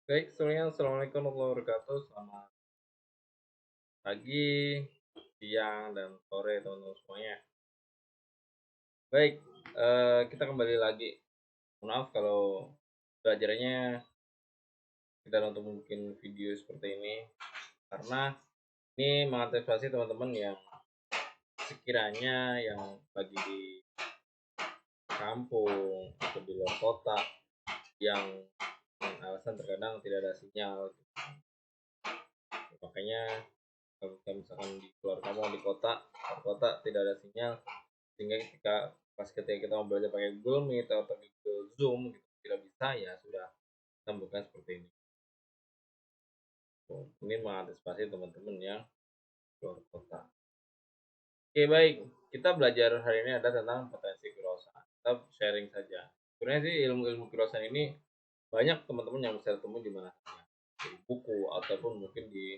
Baik, semuanya assalamualaikum warahmatullahi wabarakatuh. Selamat pagi, siang, dan sore teman-teman semuanya. Baik, kita kembali lagi. Mohon maaf kalau belajarnya tidak untuk mungkin video seperti ini, karena ini mengantisipasi teman-teman yang sekiranya yang lagi di kampung atau di luar kota yang dengan alasan terkadang tidak ada sinyal. Makanya kalau kita misalkan di keluar kampung di kota, luar kota tidak ada sinyal, sehingga ketika kita mau belajar pakai Google Meet atau pakai Google Zoom gitu tidak bisa, ya sudah kita bukan seperti ini. Ini mengantisipasi teman-teman yang keluar kota. Oke, baik, kita belajar hari ini ada tentang potensi kewirausahaan. Kita sharing saja. Sebenarnya sih ilmu-ilmu kewirausahaan ini banyak teman-teman yang bisa ketemu di mana saja, di buku ataupun mungkin di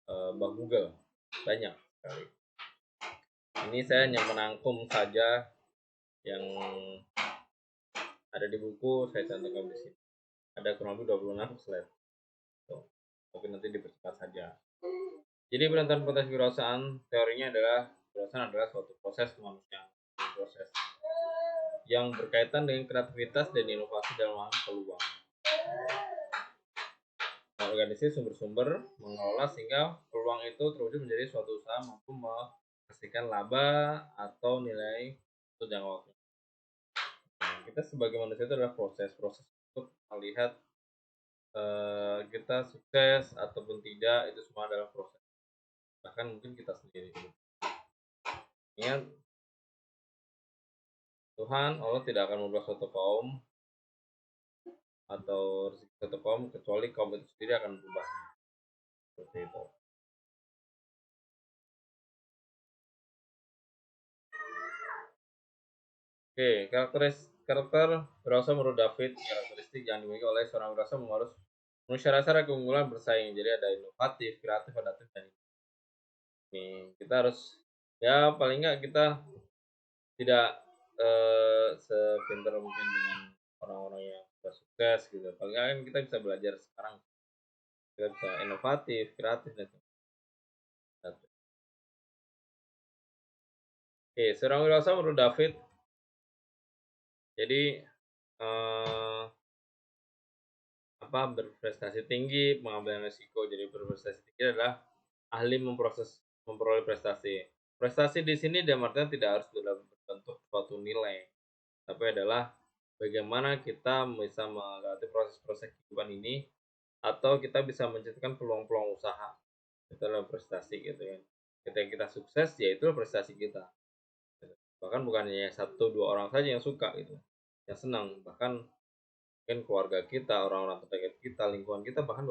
Mbak Google, banyak sekali. Ini saya hanya menangkum saja yang ada di buku, saya cantumkan di sini. Ada kurang lebih 26 slide. Tuh. Mungkin nanti dipercepat saja. Jadi penentuan potensi kewirausahaan teorinya adalah kewirausahaan adalah suatu proses kemanusiaan, proses yang berkaitan dengan kreativitas dan inovasi dalam peluang. Organisasi sumber-sumber mengelola sehingga peluang itu terwujud menjadi suatu usaha mampu menghasilkan laba atau nilai untuk jangka waktu. Kita sebagai manusia itu adalah proses untuk melihat kita sukses ataupun tidak, itu semua adalah proses. Bahkan mungkin kita sendiri. Ingat, Tuhan Allah tidak akan membuat suatu kaum atau suatu kaum kecuali kaum itu sendiri akan berubah. Seperti itu. Oke, karakter berasa menurut David, karakteristik yang dimiliki oleh seorang berasa harus manusia rasa keunggulan bersaing. Jadi ada inovatif, kreatif, adaptif, dan ini kita harus, ya paling nggak kita tidak sepintar mungkin dengan orang-orang yang sudah sukses gitu. Paling nggak kan kita bisa belajar sekarang, kita bisa inovatif, kreatif, dan sebagainya. Oke, seorang wirausaha menurut David, jadi eh, berprestasi tinggi, mengambil risiko. Jadi berprestasi tinggi adalah ahli memperoleh prestasi. Prestasi di sini dalam artian tidak harus dalam bentuk suatu nilai, tapi adalah bagaimana kita bisa melewati proses-proses kehidupan ini, atau kita bisa menciptakan peluang-peluang usaha. Itu adalah prestasi gitu ya. Ketika kita sukses, ya itu prestasi kita. Bahkan bukan hanya satu dua orang saja yang suka gitu, yang senang, bahkan mungkin keluarga kita, orang-orang terdekat kita, lingkungan kita, bahkan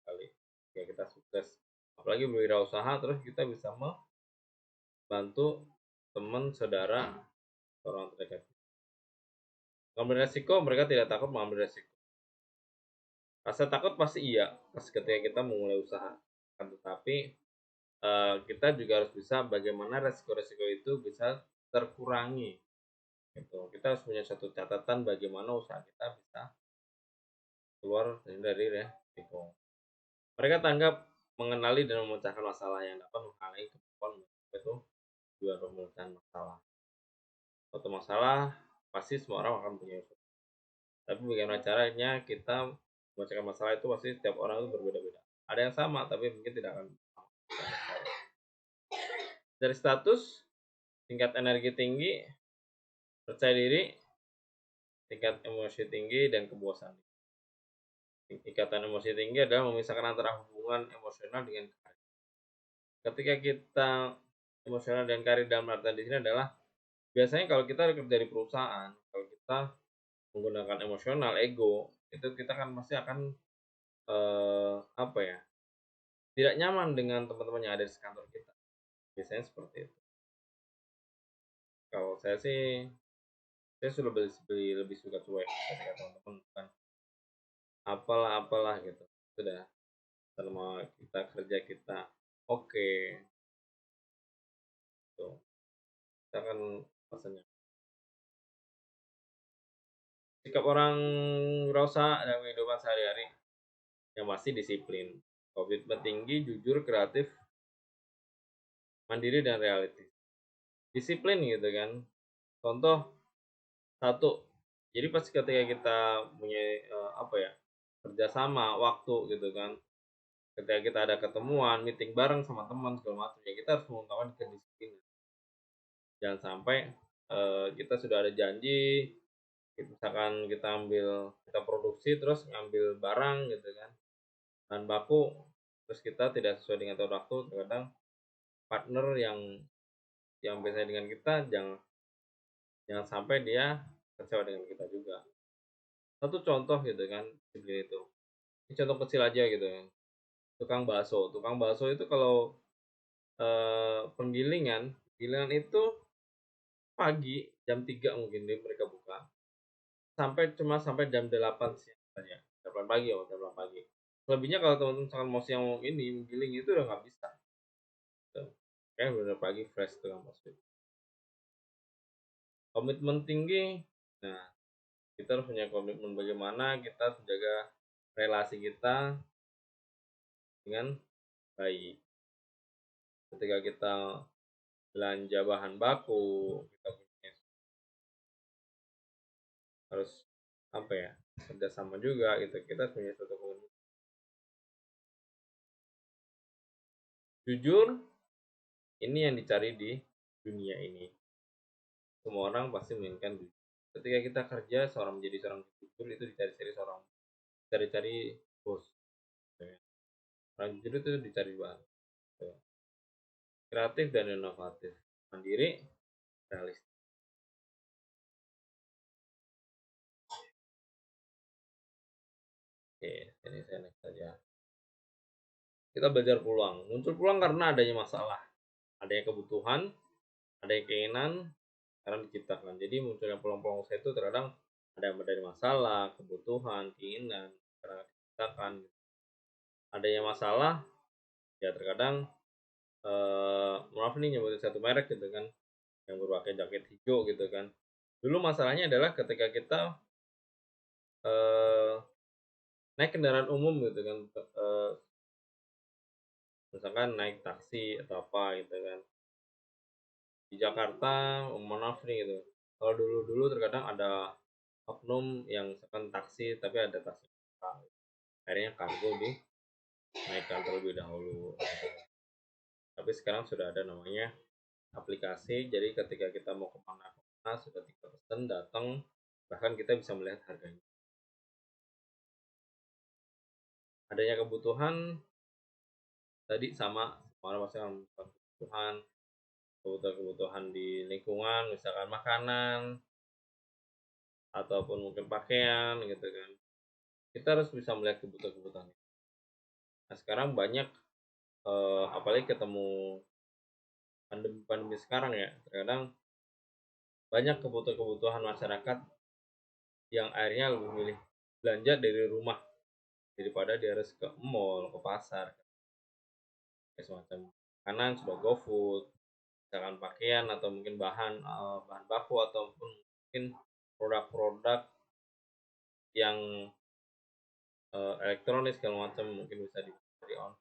kali ya kita sukses. Apalagi berwirausaha terus kita bisa membantu teman, saudara, orang terdekat. Mengambil resiko, mereka tidak takut mengambil resiko. Rasa takut pasti iya pas ketika kita memulai usaha, tetapi kita juga harus bisa bagaimana resiko-resiko itu bisa terkurangi gitu. Kita harus punya satu catatan bagaimana usaha kita bisa keluar dari resiko. Mereka tanggap, mengenali, dan memecahkan masalah yang dapat menghalangi kemampuan itu juga memecahkan masalah. Suatu masalah pasti semua orang akan punya usaha. Tapi bagaimana caranya kita memecahkan masalah itu pasti setiap orang itu berbeda-beda. Ada yang sama tapi mungkin tidak akan sama. Dari status, tingkat energi tinggi, percaya diri, tingkat emosi tinggi, dan kepuasan. Ikatan emosi tinggi adalah memisahkan antara hubungan emosional dengan karir. Ketika kita emosional dan karir dalam artian di sini adalah biasanya kalau kita kerja di perusahaan, kalau kita menggunakan emosional, ego, itu kita kan pasti akan apa ya, tidak nyaman dengan teman-teman yang ada di kantor kita. Biasanya seperti itu. Kalau saya sih, saya sudah lebih suka cuek ketika teman-teman bukan apalah gitu. Sudah, selama kita kerja kita oke, tuh kita kan rasanya. Sikap orang berusaha dalam kehidupan sehari-hari. yang pasti disiplin, komitmen tinggi, jujur, kreatif, mandiri, dan realistis. Disiplin gitu kan, contoh satu, jadi pas ketika kita punya apa ya, kerjasama waktu gitu kan, ketika kita ada ketemuan meeting bareng sama teman segala macam, ya kita harus mengutamakan kedisiplinan. Jangan sampai kita sudah ada janji, misalkan kita produksi terus ngambil barang gitu kan, bahan baku, terus kita tidak sesuai dengan tepat waktu. Terkadang partner yang biasanya dengan kita jangan jangan sampai dia kecewa dengan kita juga. Satu contoh gitu kan, seperti itu. Ini contoh kecil aja gitu ya. Tukang bakso itu kalau penggilingan itu pagi jam 3 mungkin mereka buka, sampai jam 8 siang aja, 8 pagi ya, jam 8 pagi. Selebihnya kalau teman-teman misalkan mau siang mau ini menggiling itu udah nggak bisa. Tuh. Kayak bener pagi fresh tukang bakso. Komitmen tinggi. Nah, kita harus punya komitmen bagaimana kita menjaga relasi kita dengan baik. Ketika kita belanja bahan baku, kita harus apa ya, kerjasama juga gitu. Kita punya suatu komitmen. Jujur, ini yang dicari di dunia ini. Semua orang pasti menginginkan jujur. Ketika kita kerja, seorang menjadi seorang jujur itu dicari-cari bos. Orang jujur itu dicari banget. Kreatif dan inovatif, mandiri, realistis. Oke, ini saya next saja. Kita belajar peluang. Muncul peluang karena adanya masalah, adanya kebutuhan, adanya keinginan, karena diciptakan. Jadi munculnya peluang-peluang usaha itu terkadang ada yang dari masalah, kebutuhan, keinginan, karena diciptakan. Adanya masalah, ya terkadang maaf nih nyebutin satu merek gitu kan, yang berpakai jaket hijau gitu kan. Dulu masalahnya adalah ketika kita eh, naik kendaraan umum gitu kan, misalkan naik taksi atau apa gitu kan di Jakarta, mohon maaf nih gitu, kalau dulu terkadang ada oknum yang misalkan taksi tapi ada taksi akhirnya kargo dinaikkan terlebih dahulu. Tapi sekarang sudah ada namanya aplikasi, jadi ketika kita mau kemana-mana sudah tinggal pesen datang, bahkan kita bisa melihat harganya. Adanya kebutuhan tadi sama, orang pasti akan kebutuhan, kebutuhan di lingkungan, misalkan makanan ataupun mungkin pakaian gitu kan. Kita harus bisa melihat kebutuhan-kebutuhan. Nah, sekarang banyak apalagi ketemu pandemi sekarang ya, terkadang banyak kebutuhan-kebutuhan masyarakat yang akhirnya lebih milih belanja dari rumah daripada dia harus ke mall, ke pasar, kayak semacam makanan sudah GoFood, misalkan pakaian atau mungkin bahan baku ataupun mungkin produk-produk yang elektronik segala macam mungkin bisa di on.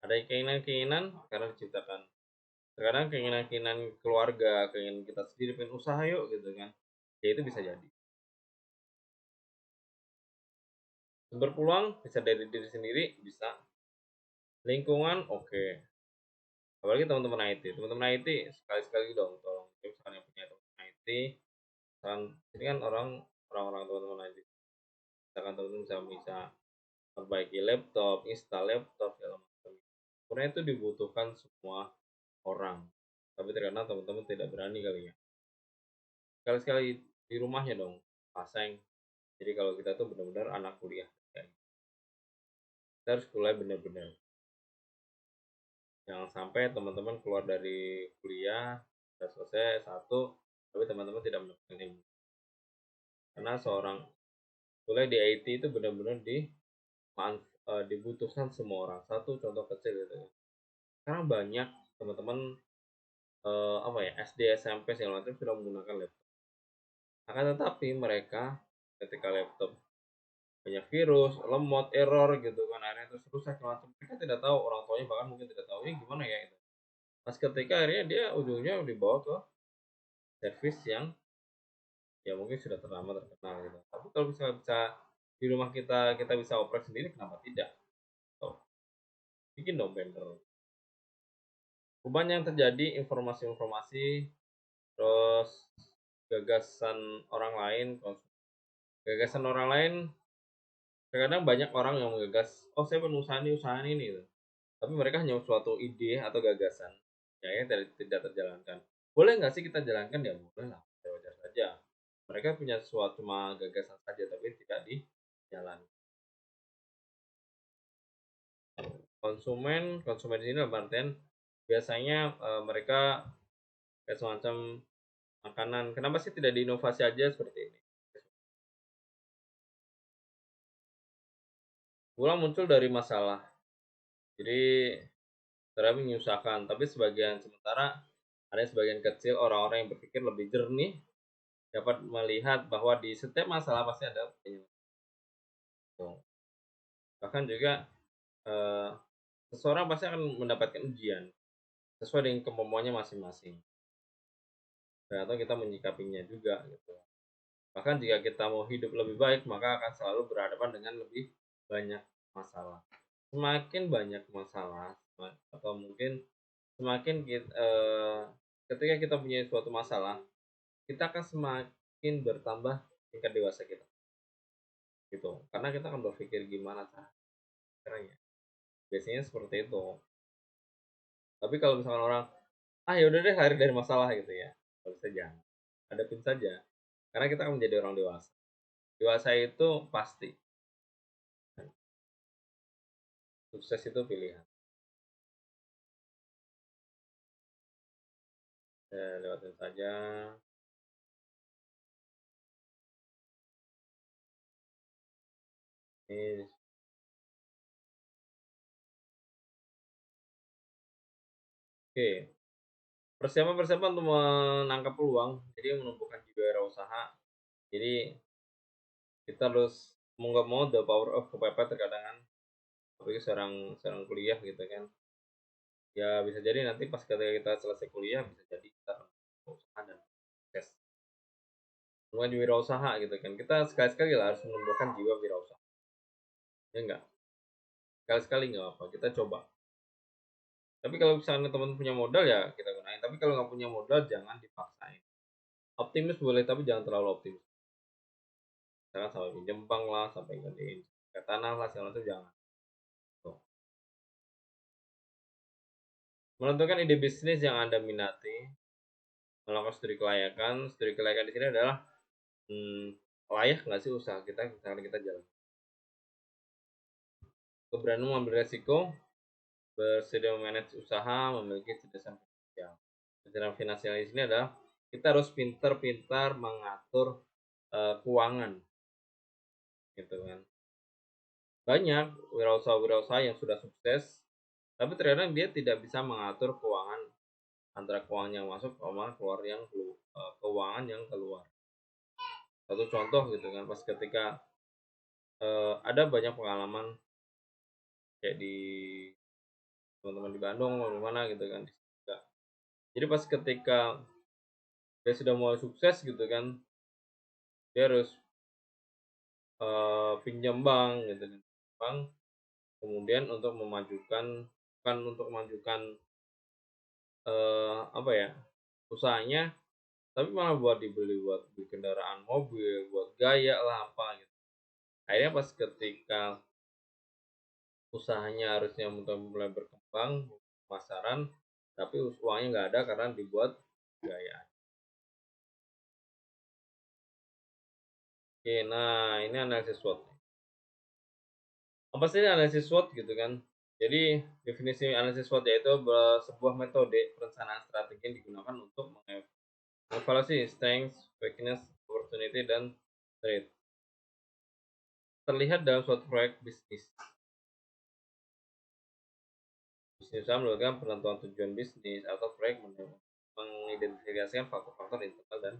Ada keinginan-keinginan karena diciptakan. Terkadang keinginan-keinginan keluarga, keinginan kita sendiri pengen usaha yuk gitu kan. Ya itu bisa jadi. Sumber peluang bisa dari diri sendiri, bisa lingkungan, oke. Apalagi teman-teman IT. Teman-teman IT sekali-sekali dong tolong misalkan yang punya teman IT, misalkan ini kan orang-orang teman-teman IT. Misalkan teman-teman bisa perbaiki laptop, install laptop segala macam. Sebenarnya itu dibutuhkan semua orang. Tapi terkadang teman-teman tidak berani kali ya. Sekali-sekali di rumahnya dong, pasang. Jadi kalau kita tuh benar-benar anak kuliah, kita harus kuliah benar-benar. Jangan sampai teman-teman keluar dari kuliah, sudah selesai satu, tapi teman-teman tidak mendapatkan ilmu. Karena seorang kuliah di IT itu benar-benar dibutuhkan semua orang. Satu contoh kecil gitu ya. Sekarang banyak teman-teman apa ya, SD, SMP segala macam sudah menggunakan laptop. Akan tetapi mereka ketika laptop banyak virus, lemot, error gitu kan, akhirnya terus rusak macam. Mereka tidak tahu, orang tuanya bahkan mungkin tidak tahu ini gimana ya itu. Pas ketika akhirnya dia ujungnya dibawa ke servis yang ya mungkin sudah terkenal gitu. Tapi kalau misalnya bisa di rumah kita kita bisa operate sendiri, kenapa tidak? Tuh, bikin dong vendor. Rupanya yang terjadi informasi-informasi, terus gagasan orang lain, gagasan orang lain. Terkadang banyak orang yang menggagas, oh saya pengen usaha ini gitu. Tapi mereka hanya suatu ide atau gagasan yang tidak terjalankan. Boleh nggak sih kita jalankan? Ya boleh lah, wajar saja. Mereka punya suatu cuma gagasan saja tapi tidak dijalankan. Konsumen di sini dalam artian biasanya mereka kayak semacam makanan. Kenapa sih tidak diinovasi aja seperti ini? Pulang muncul dari masalah. Jadi terlalu menyusahkan, tapi sementara ada sebagian kecil orang-orang yang berpikir lebih jernih dapat melihat bahwa di setiap masalah pasti ada penyelesaian. Bahkan juga eh, seseorang pasti akan mendapatkan ujian sesuai dengan kemampuannya masing-masing. Ternyata kita menyikapinya juga gitu. Bahkan jika kita mau hidup lebih baik, maka akan selalu berhadapan dengan lebih banyak masalah. Semakin banyak masalah, atau mungkin semakin ketika kita punya suatu masalah, kita akan semakin bertambah tingkat dewasa kita. Gitu. Karena kita akan berpikir gimana caranya. Biasanya seperti itu. Tapi kalau misalkan orang, ah ya udah deh lari dari masalah gitu ya. Kalau bisa jangan. Hadapin saja. Karena kita akan menjadi orang dewasa. Dewasa itu pasti. Sukses itu pilihan. Ya, lewatin saja. Ini oke. Persiapan-persiapan untuk menangkap peluang. Jadi menumbuhkan usaha. Jadi kita harus mau nggak mau the power of kepepet terkadang kan. Apalagi seorang seorang kuliah gitu kan. Ya bisa jadi nanti pas ketika kita selesai kuliah bisa jadi kita usaha dan sukses. Bukan wirausaha gitu kan. Kita sekali-sekali lah harus menumbuhkan jiwa wirausaha. Ya enggak? Sekali-sekali nggak apa, kita coba. Tapi kalau misalnya teman punya modal ya kita gunain. Tapi kalau nggak punya modal jangan dipaksain. Optimis boleh tapi jangan terlalu optimis. Misalkan sampai pinjam bank lah, sampai gantiin ke tanah lah, segala itu jangan. Tuh. Menentukan ide bisnis yang Anda minati, melakukan studi kelayakan. Studi kelayakan di sini adalah layak nggak sih usaha kita misalkan kita jalan. Keberanian mengambil resiko, bersedia memanage usaha, memiliki kecerdasan finansial. Kecerdasan finansial di sini adalah kita harus pintar-pintar mengatur keuangan, gitu kan. Banyak wirausaha-wirausaha yang sudah sukses, tapi terkadang dia tidak bisa mengatur keuangan antara keuangan yang masuk sama keuangan yang keluar. Satu contoh gitu kan, pas ketika ada banyak pengalaman kayak di teman-teman di Bandung atau di mana gitu kan. Jadi pas ketika dia sudah mulai sukses gitu kan, dia harus pinjam bank gitu kan. Bank kemudian untuk memajukan, bukan untuk memajukan apa ya, usahanya, tapi malah buat dibeli, buat beli kendaraan mobil, buat gaya lah apa gitu. Akhirnya pas ketika usahanya harusnya mulai berkembang, pasaran, tapi uangnya nggak ada karena dibuat gaya. Oke, nah ini analisis SWOT. Apa sih analisis SWOT gitu kan? Jadi definisi analisis SWOT yaitu sebuah metode perencanaan strategi yang digunakan untuk mengevaluasi strength, weakness, opportunity, dan threat. Terlihat dalam suatu proyek bisnis. Bisnis usaha melakukan penentuan tujuan bisnis atau proyek mengidentifikasikan faktor-faktor internal dan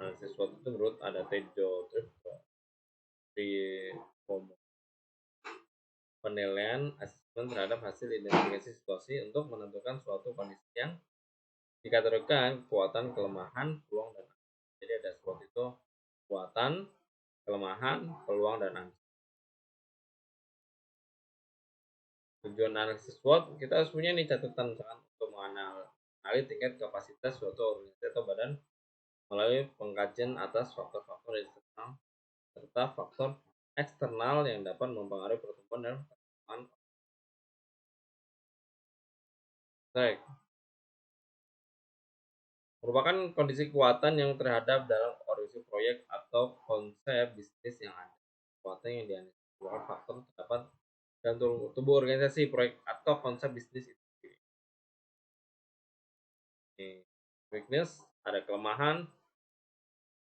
Analisis SWOT itu menurut ada Tejo di penilaian asesmen terhadap hasil identifikasi situasi untuk menentukan suatu kondisi yang dikategorikan kekuatan, kelemahan, peluang, dan ancaman. Jadi ada SWOT itu kekuatan, kelemahan, peluang, dan ancaman. Tujuan analisis SWOT, kita harus punya nih catatan misalkan untuk mengenali tingkat kapasitas suatu organisasi atau badan melalui pengkajian atas faktor-faktor internal serta faktor eksternal yang dapat mempengaruhi pertumbuhan dan perkembangan. Baik, merupakan kondisi kekuatan yang terhadap dalam organisasi proyek atau konsep bisnis yang ada. Kekuatan yang dianalisis merupakan faktor terdapat dalam tubuh organisasi proyek atau konsep bisnis itu sendiri. Weakness, ada kelemahan.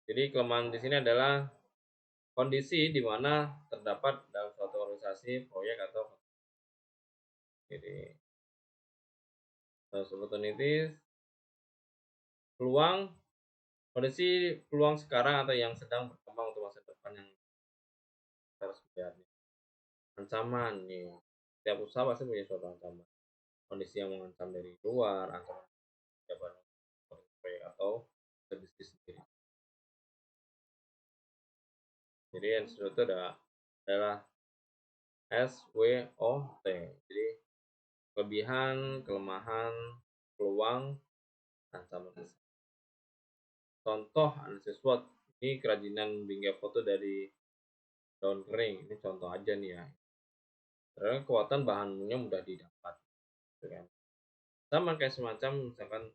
Jadi kelemahan di sini adalah kondisi di mana terdapat dalam suatu organisasi proyek atau jadi opportunities, peluang, kondisi peluang sekarang atau yang sedang berkembang untuk masa depan yang harus dihadapi. Ancaman nih, setiap usaha pasti punya suatu ancaman. Kondisi yang mengancam dari luar, ancaman jawaban proyek atau bisnis sendiri. Jadi yang itu adalah SWOT. Jadi kelebihan, kelemahan, peluang, ancaman. Contoh analisis SWOT, ini kerajinan bingkai foto dari daun kering, ini contoh aja nih ya. Karena kekuatan bahannya mudah didapat, gitu kan. Sama kayak semacam misalkan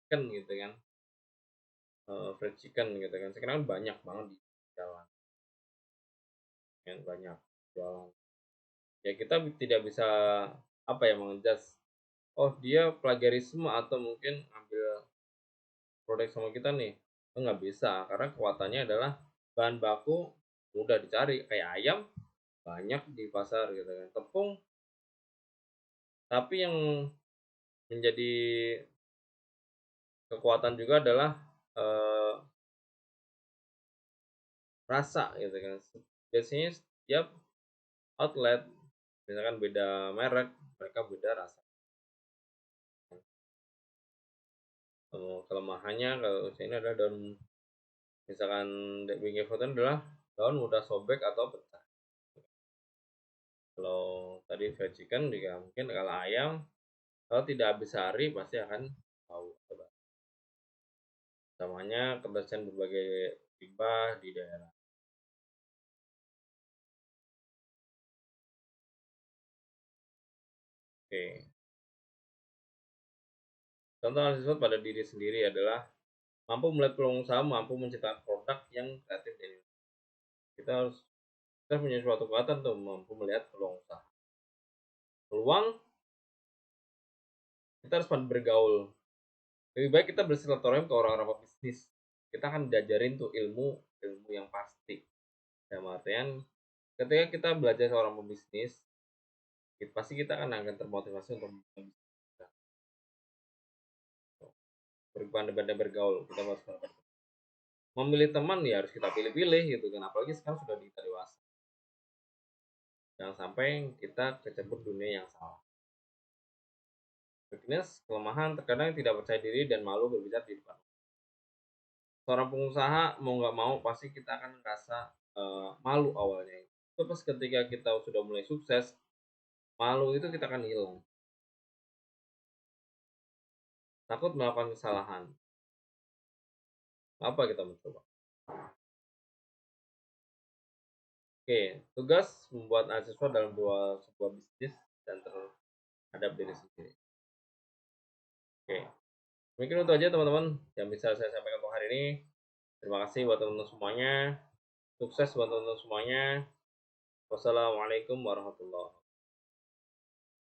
chicken gitu kan, fried chicken gitu kan. Sekarang banyak banget di jalan, yang banyak jualan. Ya kita tidak bisa apa ya mengejudge, oh dia plagiarisme atau mungkin ambil produk sama kita nih, nggak bisa karena kekuatannya adalah bahan baku mudah dicari kayak ayam banyak di pasar gitu kan, tepung, tapi yang menjadi kekuatan juga adalah eh, rasa gitu kan. Biasanya setiap outlet misalkan beda merek, mereka beda rasa. Kelemahannya kalau ini adalah daun, misalkan bingkai foto adalah daun mudah sobek atau pecah. Kalau tadi fried chicken juga mungkin kalau ayam kalau tidak habis hari pasti akan bau. Namanya kebersihan berbagai limbah di daerah. Oke. Contoh analisis pada diri sendiri adalah mampu melihat peluang usaha, mampu menciptakan produk yang kreatif dan kita harus kita punya suatu kekuatan tuh mampu melihat peluang usaha. Peluang kita harus pandai bergaul. Lebih baik kita bersilaturahim ke orang-orang bisnis. Kita akan diajarin tuh ilmu yang pasti. Dalam artian ketika kita belajar seorang pebisnis, pasti kita akan termotivasi untuk berpandai-pandai bergaul. Kita harus memilih teman ya harus kita pilih-pilih gitu kan, apalagi sekarang sudah kita dewasa. Jangan sampai kita kecebur dunia yang salah. Weakness, kelemahan, terkadang tidak percaya diri dan malu berbicara di depan. Seorang pengusaha mau nggak mau pasti kita akan merasa malu awalnya. Terus ketika kita sudah mulai sukses, malu itu kita akan hilang. Takut melakukan kesalahan. Apa kita mencoba? Oke, tugas membuat mahasiswa dalam sebuah bisnis dan terhadap diri sendiri. Oke, mungkin itu aja teman-teman yang bisa saya sampaikan untuk hari ini. Terima kasih buat teman-teman semuanya. Sukses buat teman-teman semuanya. Wassalamualaikum warahmatullahi wabarakatuh.